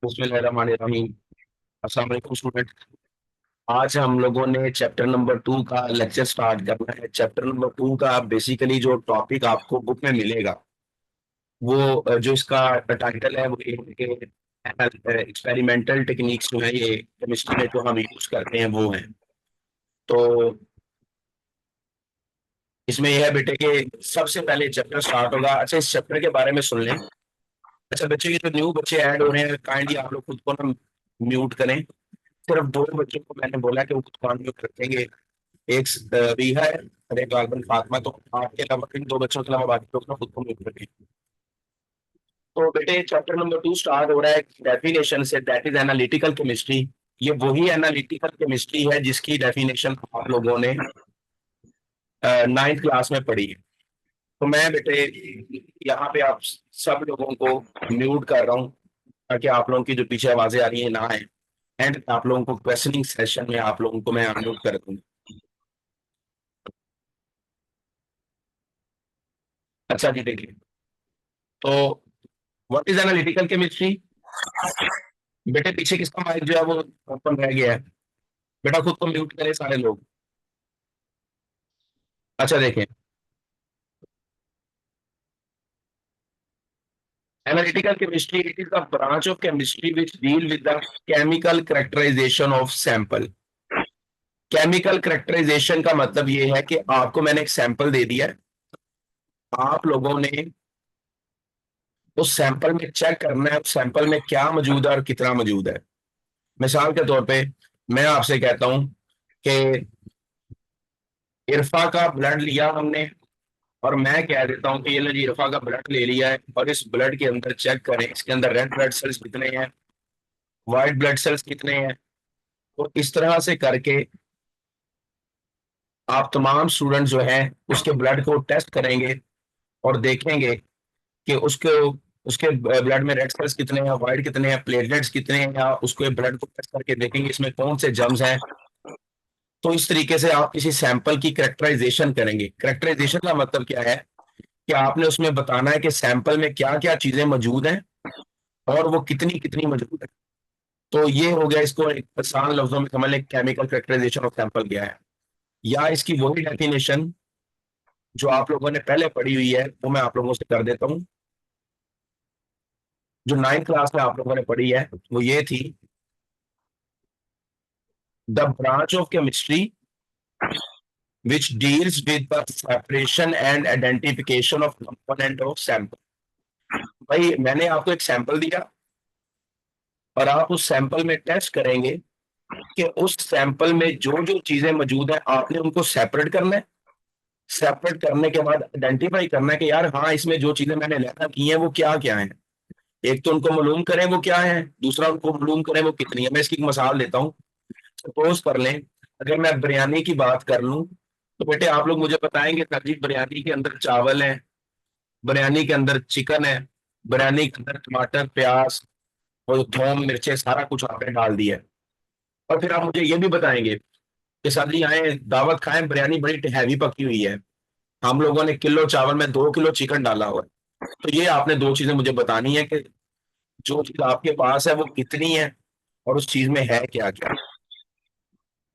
बिस्मिल्लाहिर्रहमानिर्रहीम। अस्सलाम वालेकुम स्टूडेंट। आज हम लोगों ने चैप्टर नंबर 2 का लेक्चर स्टार्ट करना है। चैप्टर नंबर 2 का बेसिकली जो टॉपिक आपको बुक में मिलेगा वो जो इसका टाइटल है वो एक्सपेरिमेंटल टेक्निक्स जो है ये केमिस्ट्री में जो हम यूज करते हैं वो है। तो इसमें यह है बेटे कि सबसे पहले चैप्टर स्टार्ट होगा। अच्छा, इस चैप्टर के बारे में सुन लें। अच्छा बच्चे, ये जो न्यू बच्चे ऐड हो रहे हैं काइंडली आप लोग खुद को ना म्यूट करें। सिर्फ दो बच्चों को मैंने बोला कि वो खुद को अनम्यूट रखेंगे। एक रिहा है और एक गार्बन फातिमा। तो आपके अलावा इन दो बच्चों के अलावा बाकी लोग ना खुद को म्यूट रखें। तो बेटे चैप्टर नंबर 2 स्टार्ट हो रहा है डेफिनेशन से, दैट इज एनालिटिकल केमिस्ट्री। ये वही एनालिटिकल केमिस्ट्री है जिसकी डेफिनेशन आप लोगों ने 9th क्लास में पढ़ी है। तो मैं बेटे यहाँ पे आप सब लोगों को म्यूट कर रहा हूँ ताकि आप लोगों की जो पीछे आवाजें आ रही है ना आए। एंड आप लोगों को क्वेश्चनिंग सेशन में आप लोगों को मैं अनम्यूट कर दूंगा। अच्छा जी देखिए, तो व्हाट इज एनालिटिकल केमिस्ट्री। बेटे पीछे किसका माइक जो है वो ओपन रह गया है। बेटा खुद को म्यूट करें सारे लोग। अच्छा देखें, analytical chemistry it is the branch of chemistry which deal with the chemical characterization of sample. Chemical characterization का मतलब ये है कि आपको मैंने एक सैंपल दे दिया है, आप लोगों ने उस सैंपल में चेक करना है उस सैंपल में क्या मौजूद है और कितना मौजूद है। मिसाल के तौर पे मैं आपसे कहता हूं कि इरफा का ब्लड लिया हमने, और मैं कह देता हूं कि ये लो जी इरफा का ब्लड ले लिया है और इस ब्लड के अंदर चेक करें इसके अंदर रेड ब्लड सेल्स कितने हैं, व्हाइट ब्लड सेल्स कितने हैं। तो इस तरह से करके आप तमाम स्टूडेंट जो हैं उसके ब्लड को टेस्ट करेंगे और देखेंगे कि उसके उसके ब्लड में रेड सेल्स कितने हैं, व्हाइट कितने हैं, प्लेटलेट्स कितने हैं, या उसके ब्लड को टेस्ट करके देखेंगे इसमें कौन से जर्म्स हैं। तो इस तरीके से आप किसी सैंपल की करेक्टराइजेशन करेंगे। करेक्टराइजेशन का मतलब क्या है कि आपने उसमें बताना है कि सैंपल में क्या क्या चीजें मौजूद हैं और वो कितनी कितनी मौजूद है। तो ये हो गया, इसको एक आसान लफ्जों में समझ लें, केमिकल करेक्टराइजेशन ऑफ सैंपल क्या है। या इसकी वही डेफिनेशन जो आप लोगों ने पहले पढ़ी हुई है वो मैं आप लोगों से कर देता हूँ। जो 9th क्लास में आप लोगों ने पढ़ी है वो ये थी, the branch of chemistry which deals with the separation and identification of component of sample। भाई मैंने आपको एक सैंपल दिया और आप उस सैंपल में टेस्ट करेंगे कि उस सैंपल में जो जो चीजें मौजूद हैं आपने उनको सेपरेट करना है। सेपरेट करने के बाद आइडेंटिफाई करना है कि यार हाँ इसमें जो चीजें मैंने लेना की हैं वो क्या क्या है। एक तो उनको मालूम करें वो क्या है, दूसरा उनको मालूम करें वो कितनी है। मैं इसकी एक मिसाल देता हूँ। सपोज कर लें अगर मैं बिरयानी की बात कर लूं तो बेटे आप लोग मुझे बताएंगे सर जी बिरयानी के अंदर चावल है, बिरयानी के अंदर चिकन है, बिरयानी के अंदर टमाटर प्याज और थोम मिर्चें सारा कुछ आपने डाल दिया है। और फिर आप मुझे ये भी बताएंगे कि सर जी आए दावत खाएं बिरयानी बड़ी हैवी पकी हुई है, हम लोगों ने किलो चावल में 2 किलो चिकन डाला हुआ है। तो ये आपने दो चीजें मुझे बतानी है कि जो चीज आपके पास है वो कितनी है और उस चीज में है क्या क्या।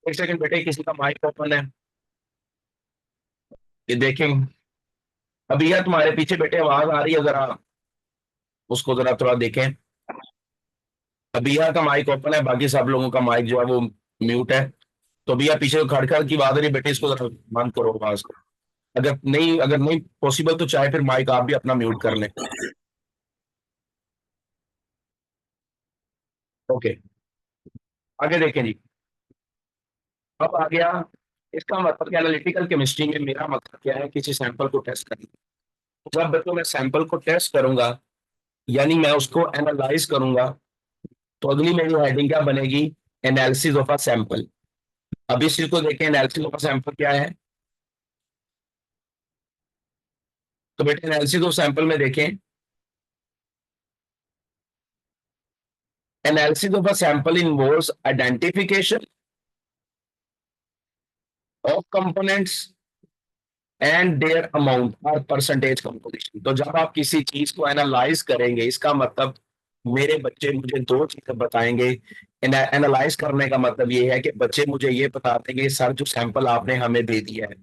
एक सेकंड बेटे, किसी का माइक ओपन है ये देखें। अभी यार तुम्हारे पीछे बेटे आवाज आ रही है, जरा उसको जरा थोड़ा देखें। अभी यार का माइक ओपन है, बाकी सब लोगों का माइक जो है वो म्यूट है। तो भैया पीछे खड़खड़ की बात हो रही बेटे, इसको जरा बंद करो आवाज को। अगर नहीं पॉसिबल तो चाहे फिर माइक आप भी अपना म्यूट कर लें। ओके, आगे देखें जी। अब आ गया इसका मतलब कि एनालिटिकल केमिस्ट्री में मेरा मतलब क्या है, किसी सैंपल को टेस्ट करना। जब बच्चों मैं सैंपल को टेस्ट करूंगा यानी मैं उसको एनालाइज करूंगा तो अगली मेरी हेडिंग क्या बनेगी, एनालिसिस ऑफ अ सैंपल। अब इस चीज को देखें, एनालिसिस ऑफ अ सैंपल क्या है। तो बेटे एनालिसिस ऑफ सैंपल में देखें, analysis of a sample involves identification of components and their amount और परसेंटेज कंपोजिशन। तो जब आप किसी चीज को एनालाइज करेंगे इसका मतलब मेरे बच्चे मुझे दो चीजें बताएंगे। एनालाइज करने का मतलब ये है कि बच्चे मुझे ये बता देंगे सर जो सैंपल आपने हमें दे दिया है,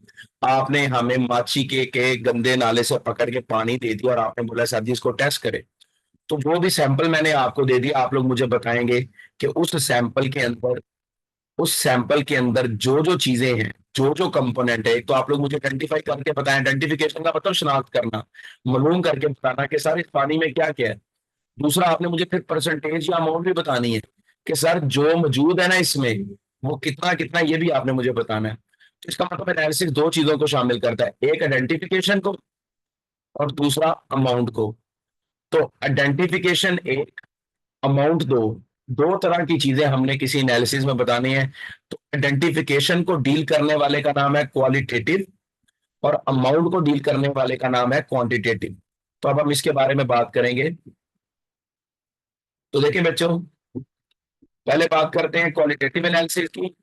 आपने हमें माची के गंदे नाले से पकड़ के पानी दे दिया और आपने बोला सर जी इसको टेस्ट करें। तो वो भी सैंपल मैंने आपको दे दिया, आप लोग मुझे बताएंगे कि उस सैंपल के अंदर जो जो चीजें हैं, जो जो कंपोनेंट है, एक तो आप लोग मुझे आइडेंटिफाई करके बताएं। आइडेंटिफिकेशन का मतलब शिनाख्त करना, मालूम करके बताना कि सर इस पानी में क्या क्या है। दूसरा आपने मुझे फिर परसेंटेज या अमाउंट भी बतानी है कि सर जो मौजूद है ना इसमें वो कितना कितना, ये भी आपने मुझे बताना है। तो इसका मतलब एनालिसिस दो चीजों को शामिल करता है, एक आइडेंटिफिकेशन को और दूसरा अमाउंट को। तो आइडेंटिफिकेशन एक, अमाउंट दो, दो तरह की चीजें हमने किसी एनालिसिस में बतानी है। तो आइडेंटिफिकेशन को डील करने वाले का नाम है क्वालिटेटिव और अमाउंट को डील करने वाले का नाम है क्वांटिटेटिव। तो अब हम इसके बारे में बात करेंगे। तो देखिए बच्चों, पहले बात करते हैं क्वालिटेटिव एनालिसिस की।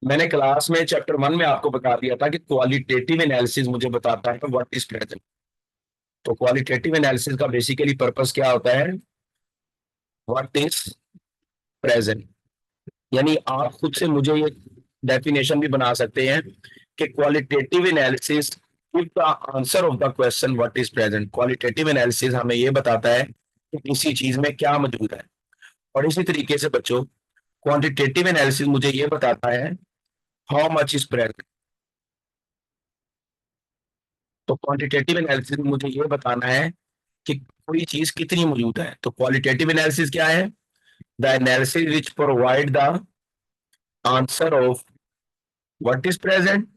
मैंने क्लास में चैप्टर 1 में आपको बता दिया था कि क्वालिटेटिव एनालिसिस मुझे बताता है व्हाट इज प्रेजेंट। तो क्वालिटेटिव एनालिसिस का बेसिकली पर्पस क्या होता है, व्हाट इज प्रेजेंट। यानी आप खुद से मुझे ये डेफिनेशन भी बना सकते हैं कि qualitative analysis give the answer of the question what is present. Qualitative analysis हमें ये बताता है कि किसी चीज में क्या मौजूद है। और इसी तरीके से बच्चों, क्वांटिटेटिव एनालिसिस मुझे ये बताता है हाउ मच इज प्रेजेंट। तो क्वांटिटेटिव एनालिसिस में मुझे ये बताना है कि कोई चीज कितनी मौजूद है। तो क्वालिटेटिव एनालिसिस क्या है, the analysis which provide the answer of what is present.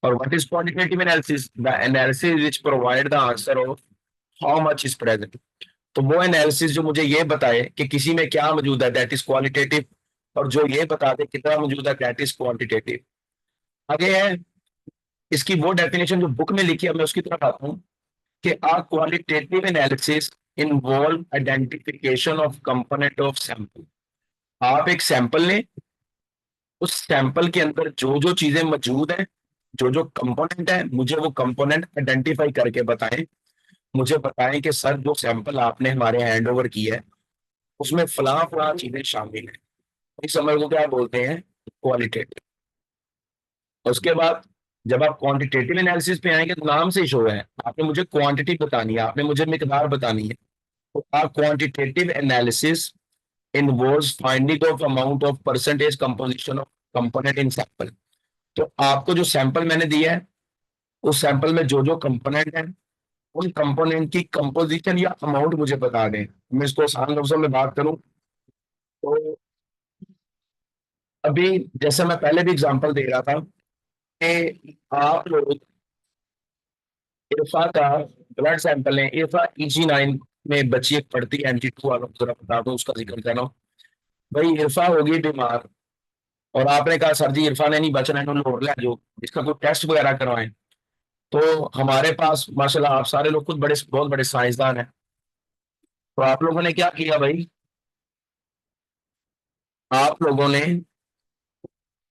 और what is quantitative analysis, the analysis which provide the answer of how much is present. तो वो एनालिसिस जो मुझे ये बताए कि किसी में क्या मौजूद है, दैट इज क्वालिटेटिव। और जो ये बता दे कितना मौजूद है, दैट इज क्वांटिटेटिव। आगे है इसकी वो डेफिनेशन जो बुक में लिखी है, मैं उसकी तरफ आता हूँ कि आ qualitative analysis involve identification of component of sample. आप एक सैंपल लें, उस सैंपल के अंदर जो जो चीजें मौजूद हैं, जो जो कंपोनेंट है, मुझे वो कंपोनेंट आइडेंटिफाई करके बताएं। मुझे बताएं कि सर जो सैंपल आपने हमारे हैंड ओवर की है उसमें फलां फलां चीजें शामिल हैं। इस समय को क्या बोलते हैं, क्वालिटेटिव। उसके बाद जब आप क्वांटिटेटिव एनालिसिस पे आएंगे तो नाम से ही शो है, आपने मुझे क्वांटिटी बतानी है, आपने मुझे मिकदार बतानी है। तो आप quantitative analysis involves finding of amount of percentage composition of component in sample. तो आपको जो सैंपल मैंने दिया है उस सैंपल में जो जो कंपोनेंट है उन कंपोनेंट की कंपोजिशन या अमाउंट मुझे बता दें। मैं इसको आसान लफ्जों में बात करूं तो अभी जैसे मैं पहले भी एग्जांपल दे रहा था कि आप लोग इरफा का ब्लड सैंपल है, इरफा EG9 में बच्ची एक पढ़ती है, MG2 वालों को जरा बता दो, उसका जिक्र करो। भाई इरफा होगी बीमार और आपने कहा सर जी इरफा ने नहीं बचना है, लोड ले जो इसका कोई टेस्ट वगैरह करवाएं। तो हमारे पास माशाल्लाह आप सारे लोग खुद बड़े बहुत बड़े साइंसदान हैं। तो आप लोगों ने क्या किया भाई, आप लोगों ने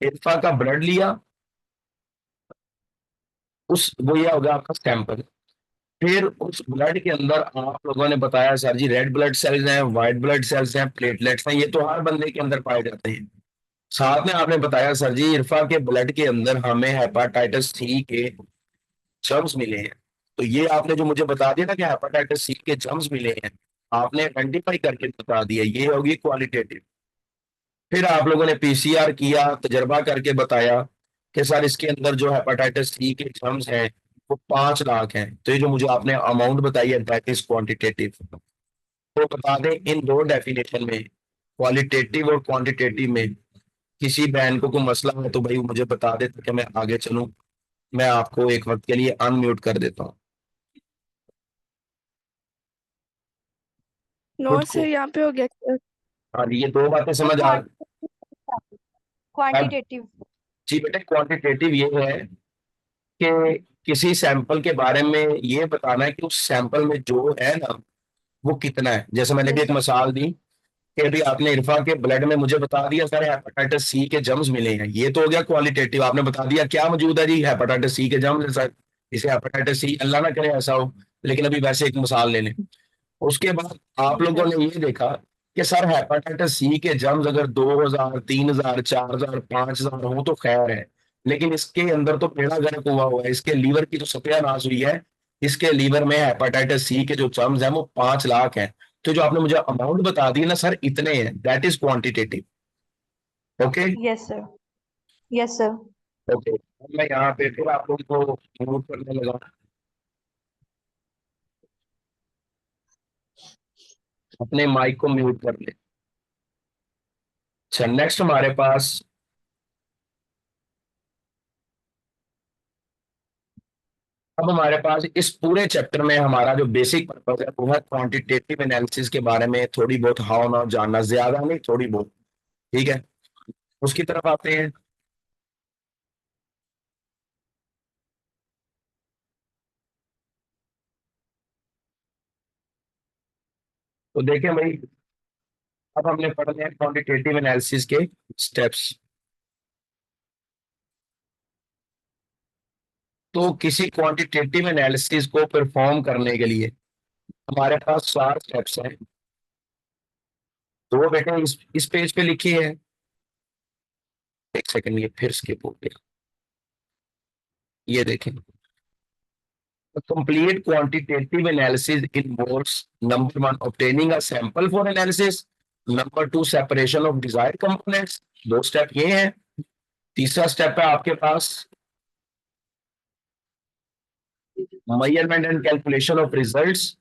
इरफा का ब्लड लिया, उस वो ये होगा आपका सैंपल। फिर उस ब्लड के अंदर आप लोगों ने बताया सर जी रेड ब्लड सेल्स हैं, व्हाइट ब्लड सेल्स हैं, प्लेटलेट्स हैं, ये तो हर बंदे के अंदर पाए जाते हैं। साथ में आपने बताया सर जी इरफा के ब्लड के अंदर हमें हेपाटाइटिस C के जर्म्स मिले हैं। तो ये आपने जो मुझे बता दिया ना कि हेपाटाइटिस C के जर्म्स मिले हैं, आपने आइडेंटिफाई करके बता दिया, ये होगी क्वालिटेटिव। फिर आप लोगों ने PCR किया, तजर्बा करके बताया कि सर इसके अंदर जो हेपाटाइटिस C के जर्म्स हैं वो 5 लाख हैं। तो ये जो मुझे आपने अमाउंट बताई है दैट इज क्वांटिटेटिव। तो बता दें इन दो डेफिनेशन में, क्वालिटेटिव और क्वांटिटेटिव में, किसी बहन को कोई मसला है तो भाई मुझे बता दे ताकि मैं आगे चलूं। मैं आपको एक वक्त के लिए अनम्यूट कर देता हूँ नो खुद सर, को। यहाँ पे हो गया clear। हाँ ये दो बातें सर समझ आ। अब क्वांटिटेटिव। जी बेटा, क्वांटिटेटिव ये है कि किसी सैंपल के बारे में ये बताना है कि उस सैंपल में जो है ना वो कितना है। जैसे मैंने भी एक मिसाल दी कि अभी आपने इरफा के ब्लड में मुझे बता दिया सर हेपेटाइटिस C के जर्म्स मिले हैं, ये तो हो गया क्वालिटेटिव। आपने बता दिया क्या मौजूद है जी, हेपेटाइटिस C के जर्म्स है सर। इसे हेपेटाइटिस C, अल्लाह ना करे ऐसा हो, लेकिन अभी वैसे एक मिसाल ले लें। उसके बाद आप जी लोगों सर। ने ये देखा कि सर हेपेटाइटिस सी के जर्म्स अगर 2000 3000 4000 5000 हो तो खैर है, लेकिन इसके अंदर तो बेड़ा गर्क हुआ है, इसके लीवर की तो सत्यानाश हुई है। इसके लीवर में हेपेटाइटिस सी के जो जर्म्स हैं वो 5 लाख हैं। तो जो आपने मुझे अमाउंट बता दी ना सर, इतने हैं, that is quantitative. Okay. Yes sir. Yes sir. Okay, मैं यहाँ पे फिर आप लोगों को नोट करने लगा, अपने माइक को म्यूट कर ले। अच्छा, नेक्स्ट हमारे पास, अब हमारे पास इस पूरे चैप्टर में हमारा जो बेसिक पर्पज है वो है क्वांटिटेटिव एनालिसिस के बारे में थोड़ी बहुत हाव ना जानना, ज्यादा नहीं, थोड़ी बहुत। ठीक है, उसकी तरफ आते हैं। तो देखें भाई, अब हमने पढ़ने हैं क्वांटिटेटिव एनालिसिस के स्टेप्स। तो किसी क्वांटिटेटिव एनालिसिस को परफॉर्म करने के लिए हमारे पास 4 स्टेप्स हैं। तो वो बेटे इस पेज पे लिखी है। एक सेकंड, ये फिर स्किप हो गया। ये देखें, complete quantitative analysis involves number one, obtaining a sample for analysis, number two, separation of desired components। 2 step ये हैं। तीसरा स्टेप है आपके पास measurement and calculation of results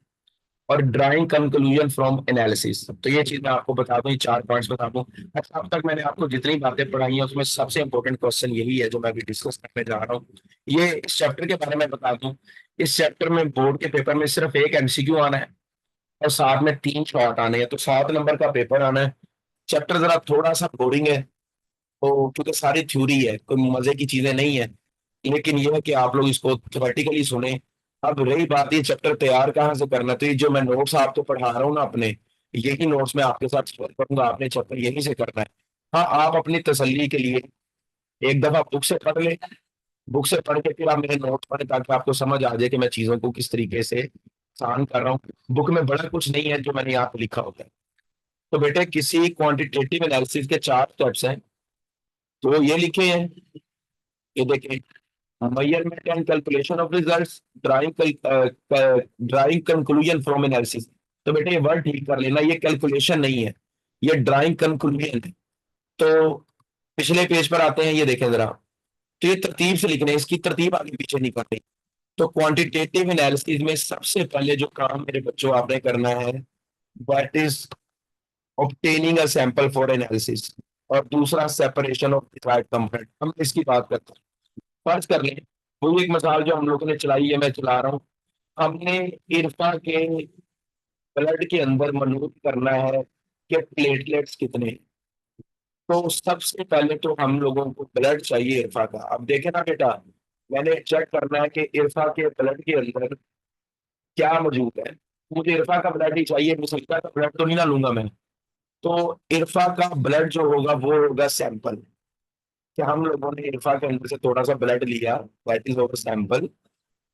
और ड्राइंग कंक्लूजन फ्रॉम एनालिसिस। तो ये चीज मैं आपको बता दूं, ये 4 पॉइंट्स बता दूं। अच्छा, अब तक मैंने आपको जितनी बातें पढ़ाई हैं उसमें सबसे इंपॉर्टेंट क्वेश्चन यही है जो मैं अभी डिस्कस करने जा रहा हूँ। ये इस चैप्टर के बारे में बता दूं, इस चैप्टर में बोर्ड के पेपर में सिर्फ एक एमसीक्यू आना है और साथ में 3 शॉर्ट आने हैं, तो 7 नंबर का पेपर आना है। चैप्टर जरा थोड़ा सा बोरिंग है, तो क्योंकि सारी थ्योरी है, कोई मजे की चीजें नहीं है, लेकिन यह है कि आप लोग इसको थ्योरेटिकली सुने। अब रही बात ये चैप्टर तैयार कहाँ से करना, तो ये जो मैं नोट्स आपको पढ़ा रहा हूँ ना अपने, यही नोट्स मैं आपके साथ शेयर करूंगा, आपने चैप्टर यहीं से करना है। हाँ, आप अपनी तसल्ली के लिए एक दफा बुक से पढ़ ले, बुक से पढ़ के फिर आप मेरे नोट्स पढ़े, ताकि आपको समझ आ जाए कि मैं चीजों को किस तरीके से आसान कर रहा हूँ। बुक में बड़ा कुछ नहीं है जो मैंने यहाँ पे लिखा होता है। तो बेटे, किसी क्वांटिटेटिव एनालिसिस के 4 स्टेप्स हैं, तो ये लिखे हैं, ये देखें, measurement and calculation of results, drawing conclusion from analysis. तो बेटे ये वर्ड ठीक कर लेना, ये कैलकुलेशन नहीं है, ये ड्राइंग कंक्लूजन है। तो पिछले पेज पर आते हैं, ये देखें जरा। तो ये तरतीब से लिखने हैं, इसकी तरतीब आगे पीछे नहीं करनी। तो क्वांटिटेटिव एनालिसिस में सबसे पहले जो काम मेरे बच्चों आपने करना है, that is obtaining a sample for analysis, और दूसरा सेपरेशन ऑफ डिफाइंड कंपोनेंट। हम इसकी बात करते हैं। फर्ज कर लें, वो एक मिसाल जो हम लोगों ने चलाई है, मैं चला रहा हूँ। हमने इरफा के ब्लड के अंदर मनूद करना है कि प्लेटलेट्स कितने हैं। तो सबसे पहले तो हम लोगों को ब्लड चाहिए इरफा का। अब देखे ना बेटा, मैंने चेक करना है कि इरफा के ब्लड के अंदर क्या मौजूद है। मुझे इरफा का ब्लड ही चाहिए, मुसलका का ब्लड तो नहीं ना लूंगा मैं। तो इरफा का ब्लड जो होगा वो होगा सैंपल, कि हम लोगों ने इरफा के अंदर से थोड़ा सा ब्लड लिया, दैट इज ओवर सैंपल।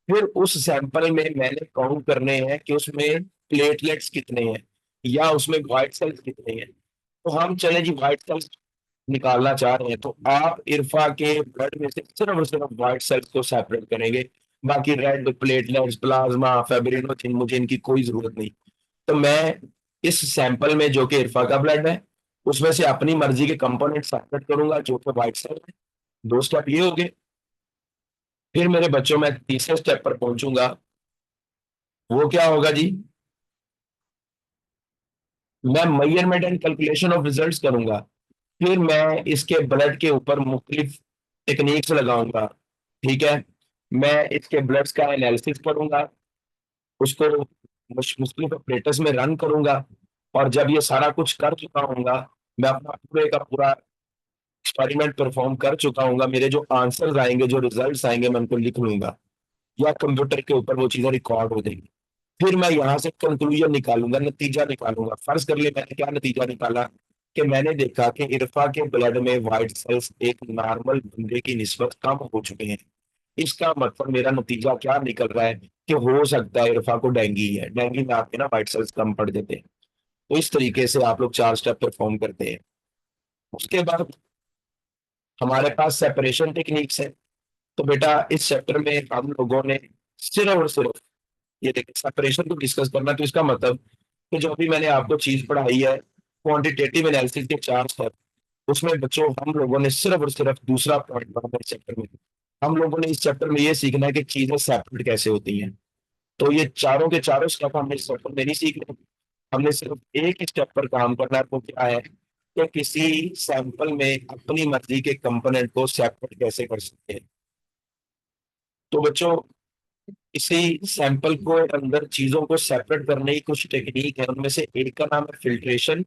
फिर उस सैंपल में मैंने काउंट करने हैं कि उसमें प्लेटलेट्स कितने हैं या उसमें व्हाइट सेल्स कितने हैं। तो हम चले जी व्हाइट सेल्स निकालना चाह रहे हैं, तो आप इरफा के ब्लड में से सिर्फ और सिर्फ व्हाइट सेल्स को सेपरेट करेंगे। बाकी रेड प्लेटलेट्स, प्लाज्मा, फेब्रिनोजिन, मुझे इनकी कोई जरूरत नहीं। तो मैं इस सैंपल में जो कि इरफा का ब्लड है, उसमें से अपनी मर्जी के कंपोनेंट सेपरेट करूंगा जो कि व्हाइट सेल है। 2 स्टेप ये हो गए। फिर मेरे बच्चों में तीसरे स्टेप पर पहुंचूंगा, वो क्या होगा जी, मैं measurement and calculation of results करूंगा। फिर मैं इसके ब्लड के ऊपर मुख्तलिफ टेक्निक्स लगाऊंगा। ठीक है, मैं इसके ब्लड्स का एनालिसिस करूंगा, उसको मुख्तलिफ ऑपरेटर्स में रन करूंगा, और जब ये सारा कुछ कर चुका हूंगा, मैं अपना पूरे का पूरा एक्सपेरिमेंट परफॉर्म कर चुका हूंगा, मेरे जो आंसर्स आएंगे, जो रिजल्ट्स आएंगे, मैं उनको लिख लूंगा या कंप्यूटर के ऊपर वो चीजें रिकॉर्ड हो जाएंगी। फिर मैं यहाँ से कंक्लूजन निकालूंगा, नतीजा निकालूंगा। फर्ज कर ले मैंने क्या नतीजा निकाला, कि मैंने देखा कि इरफा के ब्लड में व्हाइट सेल्स एक नॉर्मल बंदे की निस्बत कम हो चुके हैं। इसका मतलब मेरा नतीजा क्या निकल रहा है कि हो सकता है इरफा को डेंगी है, डेंगी में आपके ना व्हाइट सेल्स कम पड़ जाते हैं। तो इस तरीके से आप लोग 4 स्टेप परफॉर्म करते हैं। उसके बाद हमारे पास सेपरेशन टेक्निक्स है। तो बेटा इस चैप्टर में हम लोगों ने सिर्फ और सिर्फ ये देखिए सेपरेशन को डिस्कस करना। तो इसका मतलब कि जो अभी मैंने आपको चीज पढ़ाई है क्वांटिटेटिव एनालिसिस के 4 स्टेप, उसमें बच्चों हम लोगों ने सिर्फ और सिर्फ दूसरा पॉइंट पढ़ा है इस चैप्टर में। हम लोगों ने इस चैप्टर में ये सीखना है कि चीजें सेपरेट कैसे होती हैं। तो ये चारों के चारों स्टेप हमने इस चैप्टर में नहीं सीखने। हमने सिर्फ एक ही स्टेप पर काम करना है, वो क्या है कि किसी सैंपल में अपनी मर्जी के कंपोनेंट को सेपरेट कैसे कर सकते हैं। तो बच्चों इसी सैंपल को अंदर चीजों को सेपरेट करने की कुछ टेक्निक है। उनमें से एक का नाम है फिल्ट्रेशन,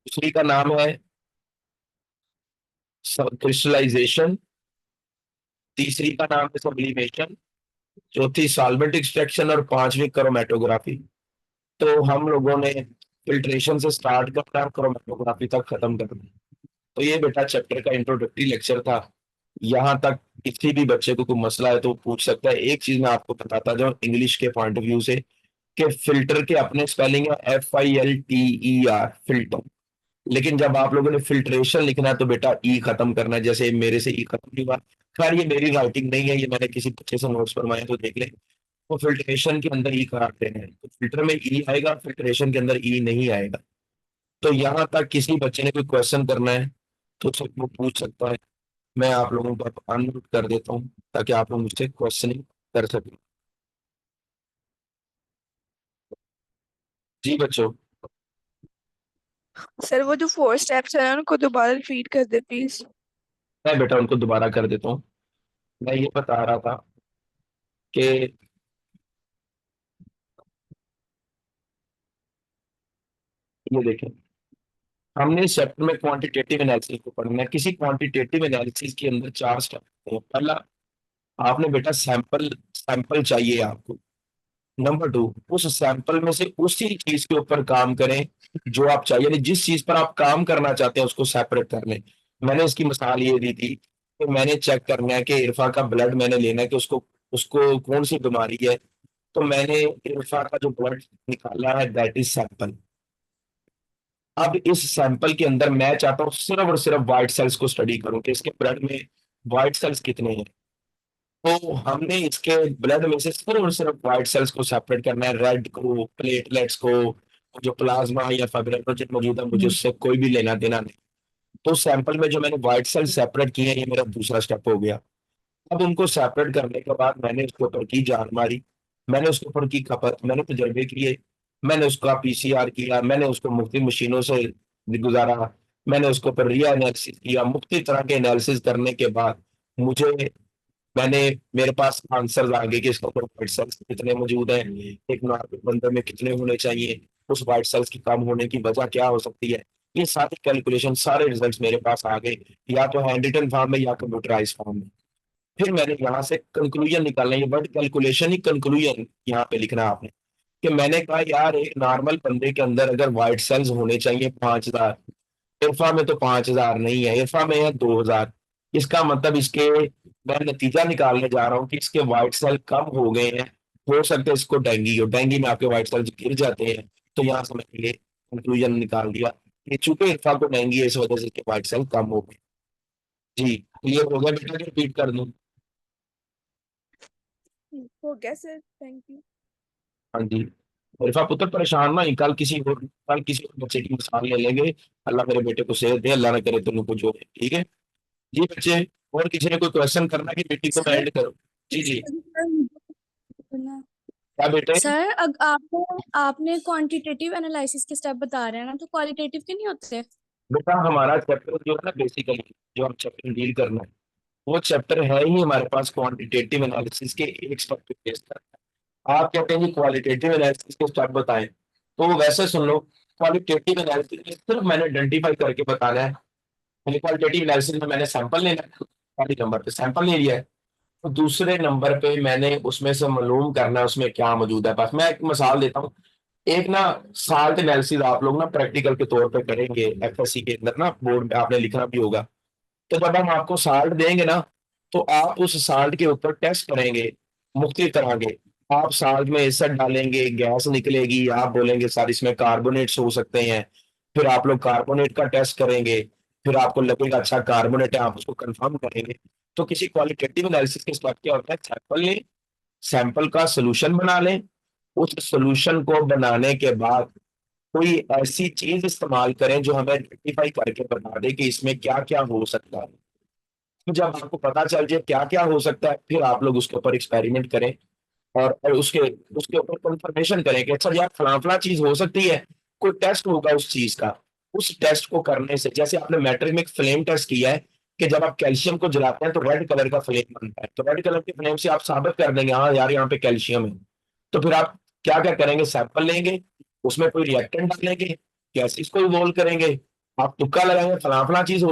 दूसरी का नाम है क्रिस्टलाइजेशन, तीसरी का नाम है सब्लिमेशन, चौथी सॉल्वेंट एक्सट्रैक्शन और पांचवी क्रोमेटोग्राफी। तो हम लोगों ने फिल्ट्रेशन से स्टार्ट करना, क्रोमेटोग्राफी तक खत्म करना। तो ये बेटा चैप्टर का इंट्रोडक्टरी लेक्चर था। यहाँ तक किसी भी बच्चे को कोई मसला है तो वो पूछ सकता है। एक चीज मैं आपको बताता जाऊँ इंग्लिश के पॉइंट ऑफ व्यू से, कि फिल्टर के अपने स्पेलिंग है FILTER, फिल्टर। लेकिन जब आप लोगों ने फिल्ट्रेशन लिखना है तो बेटा ई खत्म करना है। जैसे मेरे से ई खत्म नहीं हुआ, खैर ये मेरी राइटिंग नहीं है, ये मैंने किसी बच्चे से नोट्स बनवाए तो देख ले। वो फिल्ट्रेशन के अंदर ई काट देना है, तो फिल्टर में ई आएगा, फिल्ट्रेशन के अंदर ई नहीं आएगा। तो यहाँ तक किसी बच्चे ने कोई क्वेश्चन करना है तो उससे वो पूछ सकता है। मैं आप लोगों को अनम्यूट कर देता हूँ ताकि आप लोग मुझसे क्वेश्चनिंग कर सकें। जी बच्चों। सर वो जो 4 स्टेप्स है ना उनको दोबारा रिपीट कर दे प्लीज। मैं बेटा उनको दोबारा कर देता हूँ। मैं ये बता रहा था कि ये देखें, हमने इस चैप्टर में क्वांटिटेटिव एनालिसिस को पढ़ना है। किसी क्वांटिटेटिव एनालिसिस के अंदर 4 स्टेप होते हैं। पहला, आपने बेटा सैंपल सैंपल चाहिए आपको। नंबर 2, उस सैंपल में से उसी चीज के ऊपर काम करें जो आप चाहिए, यानी जिस चीज पर आप काम करना चाहते हैं उसको सेपरेट कर लें। मैंने इसकी मिसाल ये दी थी कि मैंने चेक करना है कि इरफा का ब्लड मैंने लेना है कि उसको उसको कौन सी बीमारी है। तो मैंने इरफा का जो ब्लड निकाला है दैट इज सैंपल। अब इस सैंपल के अंदर मैं चाहता हूँ सिर्फ और सिर्फ व्हाइट सेल्स को स्टडी करूं कि इसके ब्लड में व्हाइट सेल्स कितने हैं। तो हमने इसके ब्लड में से सिर्फ और सिर्फ व्हाइट सेल्स को सेपरेट करना है, रेड को, प्लेटलेट्स को, जो प्लाज्मा या फाइब्रिनोजेन मौजूद है मुझे उससे कोई भी लेना देना नहीं। तो सैंपल में जो मैंने व्हाइट सेल सेपरेट किए हैं ये मेरा दूसरा स्टेप हो गया। अब उनको सेपरेट करने के बाद मैंने उसके ऊपर की जान मारी, मैंने उसके ऊपर की खपत, मैंने तजर्बे किए, मैंने उसका PCR किया, मैंने उसको मुख्तलिफ मशीनों से गुजारा, मैंने उसके ऊपर रिया एनालिसिस किया। मुख्तलिफ तरह के एनालिसिस करने के बाद मुझे मैंने मेरे पास आंसर आ गए कि इसके ऊपर व्हाइट सेल्स कितने मौजूद हैं, एक नॉर्मल बंदे में कितने होने चाहिए, उस व्हाइट सेल्स की कम होने की वजह क्या हो सकती है। ये सारी कैलकुलेशन, सारे रिजल्ट्स मेरे पास आ गए, या तो हैंड रिटन फॉर्म में या कंप्यूटराइज फॉर्म में। फिर मैंने यहाँ से कंक्लूजन निकालना है। ये वर्ड कैलकुलेशन ही कंक्लूजन यहाँ पे लिखना है आपने, कि मैंने कहा यार एक नॉर्मल बंदे के अंदर अगर व्हाइट सेल्स होने चाहिए 5,000, इरफा में तो 5,000 नहीं है, इरफा में है 2,000। इसका मतलब इसके मैं नतीजा निकालने जा रहा हूँ कि इसके व्हाइट सेल कम हो गए हैं। हो सकता है इसको डेंगी हो, डेंगी में आपके व्हाइट सेल्स गिर जाते हैं। तो यहाँ से मैंने ये कंक्लूजन निकाल दिया कि चूंकि इरफा को डेंगी है इस वजह से इसके व्हाइट सेल कम हो गए। जी क्लियर हो गया बेटा कि रिपीट कर दूं? हो गया सर, थैंक यू। हाँ जी। इरफा पुत्र परेशान ना, कल किसी और बच्चे की मिसाल ले लेंगे। अल्लाह मेरे बेटे को सेहत दे, अल्लाह ना करे तुम कुछ हो, ठीक है जी बच्चे। और किसी ने कोई क्वेश्चन करना है कि मीटिंग को मैं एंड करूं? जी जी। क्या बेटे? सर आपने आपने क्वांटिटेटिव एनालिसिस के स्टेप बता रहे हैं ना, तो क्वालिटेटिव के नहीं होते? बेटा हमारा चैप्टर जो है ना बेसिकली जो हम चैप्टर डील करना है वो चैप्टर है ही हमारे पास क्वांटिटेटिव एनालिसिस के एक स्टेप पे बेस करता है। आप कहते हैं कि क्वालिटेटिव एनालिसिस के स्टेप बताएं, तो वैसे सुन लो। क्वालिटेटिव एनालिसिस में सिर्फ मैंने आइडेंटिफाई करके बताना है। क्वालिटेटिव एनालिसिस में मैंने सैंपल लेना है, पहले नंबर पे सैंपल ले लिया है। तो दूसरे नंबर पे मैंने उसमें से मालूम करना है उसमें क्या मौजूद है। बस मैं एक मिसाल देता हूँ। एक ना साल्ट एनालिसिस आप लोग ना प्रैक्टिकल के तौर पे करेंगे FSC के अंदर ना, बोर्ड में आपने लिखना भी होगा। तो जब हम आपको साल्ट देंगे ना तो आप उस साल्ट के ऊपर टेस्ट करेंगे मुख्तलिफ तरह के। आप साल्ट में एसिड डालेंगे, गैस निकलेगी, आप बोलेंगे सर इसमें कार्बोनेट्स हो सकते हैं, फिर आप लोग कार्बोनेट का टेस्ट करेंगे, फिर आपको लगेगा अच्छा कार्बोनेट है, आप उसको कंफर्म करेंगे। तो किसी क्वालिटेटिव एनालिसिस के स्टेप क्या होता है, सैंपल लें, सैंपल का सोल्यूशन बना लें, उस सोल्यूशन को बनाने के बाद कोई ऐसी चीज इस्तेमाल करें जो हमें आइडेंटिफाई करके बता दे कि इसमें क्या क्या हो सकता है। तो जब आपको पता चल जाए क्या क्या हो सकता है, फिर आप लोग उसके ऊपर एक्सपेरिमेंट करें और उसके उसके ऊपर कंफर्मेशन करें कि अच्छा यार फलां फलां चीज हो सकती है, कोई टेस्ट होगा उस चीज का। उस टेस्ट को करने से, जैसे आपने मैट्रिक में एक फ्लेम टेस्ट किया है कि जब आप कैल्शियम को जलाते हैं तो रेड कलर का फ्लेम बनता है, तो रेड कलर के फ्लेम से आप साबित कर देंगे हाँ यार यहाँ पे कैल्शियम है। तो फिर आप क्या क्या करेंगे, सैंपल लेंगे, उसमें कोई रिएक्टेंट डालेंगे, गैसेस को इवोल्व करेंगे, आप तुक्का लगाएंगे फलां फलां चीज हो